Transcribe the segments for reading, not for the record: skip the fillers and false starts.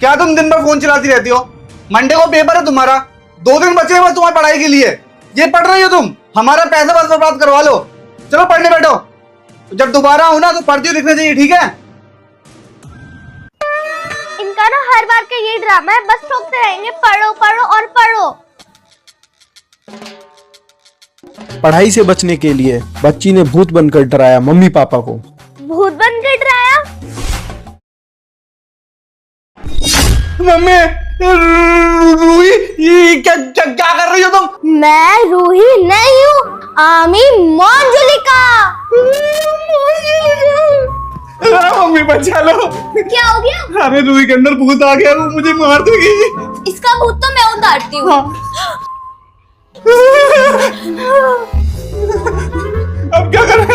क्या तुम दिन भर फोन चलाती रहती हो? मंडे को पेपर है तुम्हारा, 2 दिन बचे हैं बस तुम्हारी पढ़ाई के लिए। ये पढ़ रही हो तुम? हमारा पैसा बस बर्बाद करवा लो। चलो पढ़ने बैठो, जब दोबारा हो ना तो पढ़ती हुई दिखना चाहिए, ठीक है? इनका ना हर बार का ये ड्रामा है, बस ठोकते रहेंगे पढ़ो पढ़ो और पढ़ो। पढ़ाई से बचने के लिए बच्ची ने भूत बनकर डराया मम्मी पापा को। भूत बन के डराया? मम्मी, रूही, ये क्या क्या क्या कर रही हो तुम? मैं रूही नहीं हूँ, आमी मंजुलिका। मम्मी बचा लो। क्या हो गया? अरे रूही के अंदर भूत आ गया, वो मुझे मार देगी। इसका भूत तो मैं उतारती हूँ। अब क्या करें?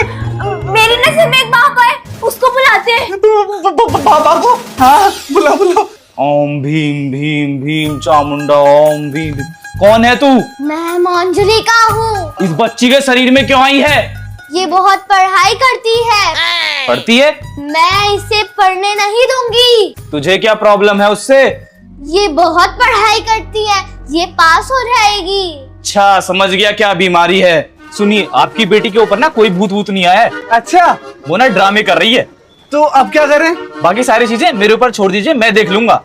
मेरी नजर में एक बाबा है, उसको बुलाते हैं। बाबा को? हाँ बुलाओ बुलाओ। ओम भीम भीम भीम चामुंडा ओम भीम। कौन है तू? मैं मंजुलिका हूँ। इस बच्ची के शरीर में क्यों आई है? ये बहुत पढ़ाई करती है। पढ़ती है? मैं इसे पढ़ने नहीं दूंगी। तुझे क्या प्रॉब्लम है उससे? ये बहुत पढ़ाई करती है, ये पास हो जाएगी। अच्छा समझ गया क्या बीमारी है। सुनिए, आपकी बेटी के ऊपर ना कोई भूत भूत नहीं आया है। अच्छा, वो ना ड्रामे कर रही है। तो अब क्या करें? बाकी सारी चीजें मेरे ऊपर छोड़ दीजिए, मैं देख लूंगा।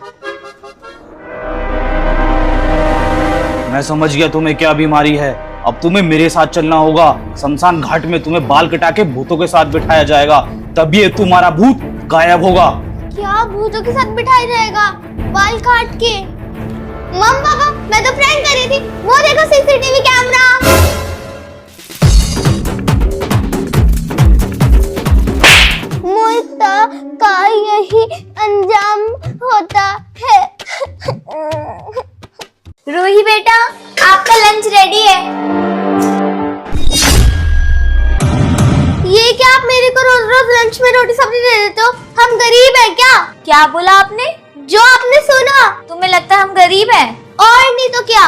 मैं समझ गया तुम्हें क्या बीमारी है। अब तुम्हें मेरे साथ चलना होगा। शमशान घाट में तुम्हें बाल कटा के भूतों के साथ बिठाया जाएगा, तभी ये तुम्हारा भूत गायब होगा। क्या भूतों के साथ बिठाई जाएगा? बाल काट के? मम पापा, मैं तो प्रैंक कर रही थी। वो देखो सीसीटीवी कैमरा। मुल्ता का यही अंजाम होता है। रूही बेटा, आपका लंच रेडी है। ये क्या आप मेरे को रोज रोज लंच में रोटी सब्जी दे देते हो? हम गरीब हैं क्या? क्या बोला आपने? जो आपने सुना। तुम्हें लगता है हम गरीब हैं? और नहीं तो क्या?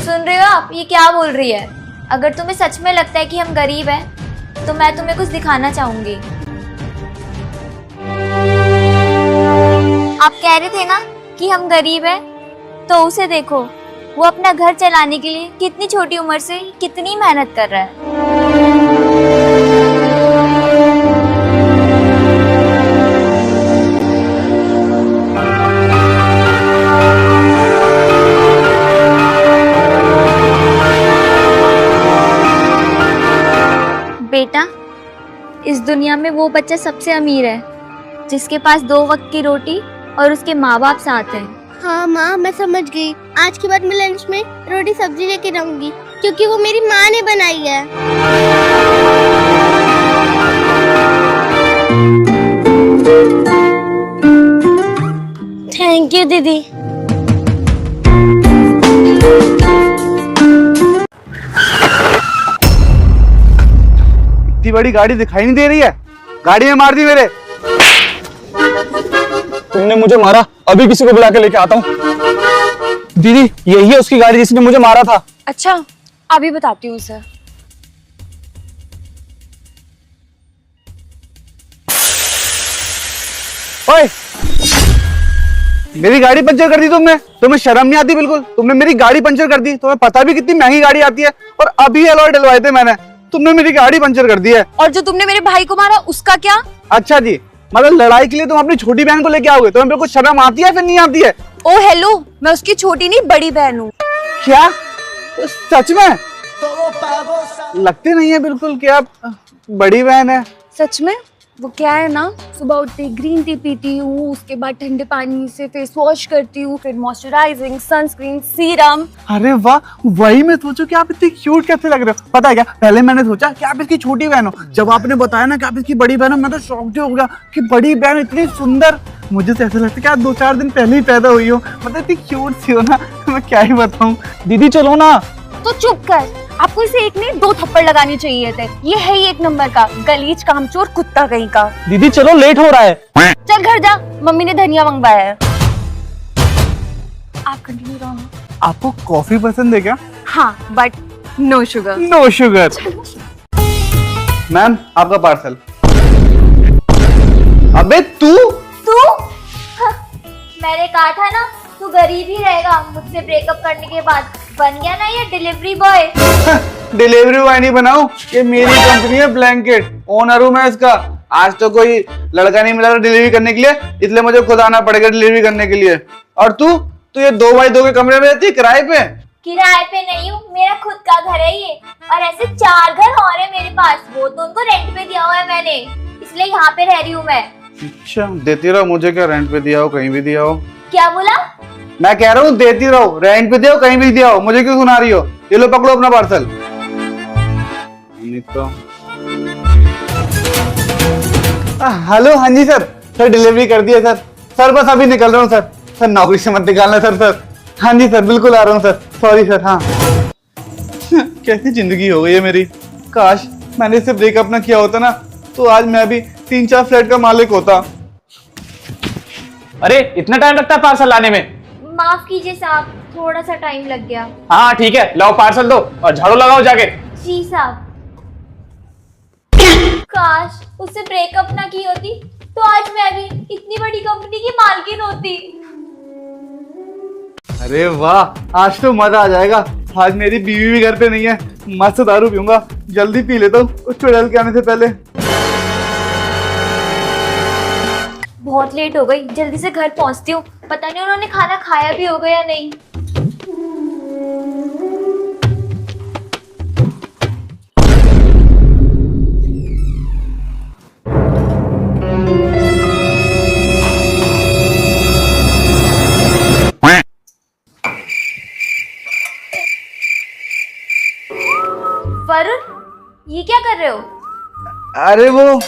सुन रहे हो आप, ये क्या बोल रही है? अगर तुम्हें सच में लगता है कि हम गरीब हैं, तो मैं तुम्हें कुछ दिखाना चाहूंगी। आप कह रहे थे ना कि हम गरीब हैं, तो उसे देखो, वो अपना घर चलाने के लिए कितनी छोटी उम्र से कितनी मेहनत कर रहा है। बेटा, इस दुनिया में वो बच्चा सबसे अमीर है जिसके पास 2 वक्त की रोटी और उसके माँ बाप साथ हैं। हाँ माँ, मैं समझ गई। आज के बाद मैं लंच में रोटी सब्जी लेके रहूंगी, क्योंकि वो मेरी माँ ने बनाई है। थैंक यू दीदी। इतनी बड़ी गाड़ी दिखाई नहीं दे रही है, गाड़ी में मार दी मेरे। तुमने मुझे मारा, अभी किसी को बुला के लेके आता हूँ। दीदी, यही है उसकी गाड़ी जिसने मुझे मारा था। अच्छा, अभी बताती हूँ उसे। ओए, मेरी गाड़ी पंचर कर दी तुमने। तुम्हें शर्म नहीं आती बिल्कुल? तुमने मेरी गाड़ी पंचर कर दी। तुम्हें पता भी कितनी महंगी गाड़ी आती है, और अभी अलॉय डलवाए थे मैंने, तुमने मेरी गाड़ी पंचर कर दी है। और जो तुमने मेरे भाई को मारा, उसका क्या? अच्छा जी, मतलब लड़ाई के लिए तुम अपनी छोटी बहन को लेके आओगे? तुम्हें कुछ शर्म आती है फिर नहीं आती है? ओ हेलो, मैं उसकी छोटी नहीं बड़ी बहन हूँ। क्या सच में? लगती नहीं है बिल्कुल कि आप बड़ी बहन है। सच में? वो क्या है ना, सुबह उठते ग्रीन टी पीती हूँ, उसके बाद ठंडे पानी से फेस वॉश करती हूँ, फिर मॉइस्चराइजिंग, सनस्क्रीन, सीरम। अरे वाह, वही मैं सोचूं कि आप इतनी क्यूट कैसे लग रहे हो। पता है क्या, पहले मैंने सोचा कि आप इसकी छोटी बहन हो। जब आपने बताया ना कि आप इसकी बड़ी बहन हो, मैं तो शॉक्ड हो गया कि बड़ी बहन इतनी सुंदर। मुझे तो ऐसा लगता है कि आप 2-4 दिन पहले ही पैदा हुई हो। मतलब इतनी क्यूट सी हो ना, मैं क्या ही बताऊं। दीदी चलो ना। तो चुप कर, आपको इसे एक नहीं 2 थप्पड़ लगाने चाहिए थे। ये है ही 1 नंबर का गलीज, कामचोर, कुत्ता कहीं का। दीदी चलो, लेट हो रहा है। चल घर जा, मम्मी ने धनिया मंगवाया है। आप कंटिन्यू रहो ना। आपको कॉफी पसंद है क्या? हाँ, but no sugar. No sugar. Ma'am, आपका पार्सल। अबे तू मैंने कहा था ना तू गरीब ही रहेगा मुझसे ब्रेकअप करने के बाद। बन गया ना ये डिलीवरी बॉय। डिलीवरी बॉय नहीं बनाऊं, ये मेरी कंपनी है ब्लैंकेट, ओनर हूं मैं इसका। आज तो कोई लड़का नहीं मिला डिलीवरी करने के लिए, इसलिए मुझे खुद आना पड़ेगा डिलीवरी करने के लिए। और तू ये 2x2 के कमरे में रहती है किराए पे? किराए पे नहीं हूँ, मेरा खुद का घर है ये। और ऐसे 4 घर और है मेरे पास, वो तो उनको रेंट पे दिया हुआ है मैंने, इसलिए यहाँ पे रह रही हूँ मैं। अच्छा, देती रहो, मुझे क्या रेंट पे दिया हो, कहीं भी दिया हो। क्या बोला? मैं कह रहा हूँ देती रहो, रेंट पे दिया हो, कहीं भी दिया हो, मुझे क्यों सुना रही हो? ये लो पकड़ो अपना पार्सल। हेलो, हाँ जी सर। सर डिलीवरी कर दिया सर। सर बस अभी निकल रहा हूँ सर। सर नौकरी से मत निकालना सर। सर हाँ जी सर, बिल्कुल आ रहा हूँ सर। Sorry sir. हाँ कैसी जिंदगी हो गई है मेरी। काश मैंने इससे ब्रेकअप ना किया होता ना, तो आज मैं भी 3-4 फ्लैट का मालिक होता। अरे इतना टाइम लगता है पार्सल लाने में? माफ कीजिए साहब, थोड़ा सा टाइम लग गया। हाँ ठीक है, लाओ पार्सल दो और झाड़ू लगाओ जाके। जी साहब। काश उससे ब्रेकअप ना की होती तो आज मैं भी इतनी बड़ी कंपनी की मालकिन होती। अरे वाह, आज तो मजा आ जाएगा। आज मेरी बीवी भी घर पे नहीं है, मस्त दारू पीऊंगा। जल्दी पी लेता हूँ कुछ डाल के आने से पहले। बहुत लेट हो गई, जल्दी से घर पहुंचती हूँ। पता नहीं उन्होंने खाना खाया भी होगा या नहीं। वरुण, ये क्या कर रहे हो? अरे वो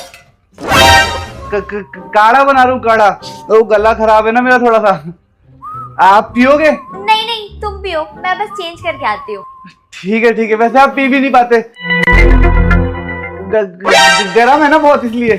काढ़ा बना रहा हूँ, काढ़ा। तो गला खराब है ना मेरा थोड़ा सा। आप पियोगे? नहीं नहीं, तुम पियो, मैं बस चेंज करके आती हूँ। ठीक है ठीक है। वैसे आप पी भी नहीं पाते, गरम है ना बहुत, इसलिए।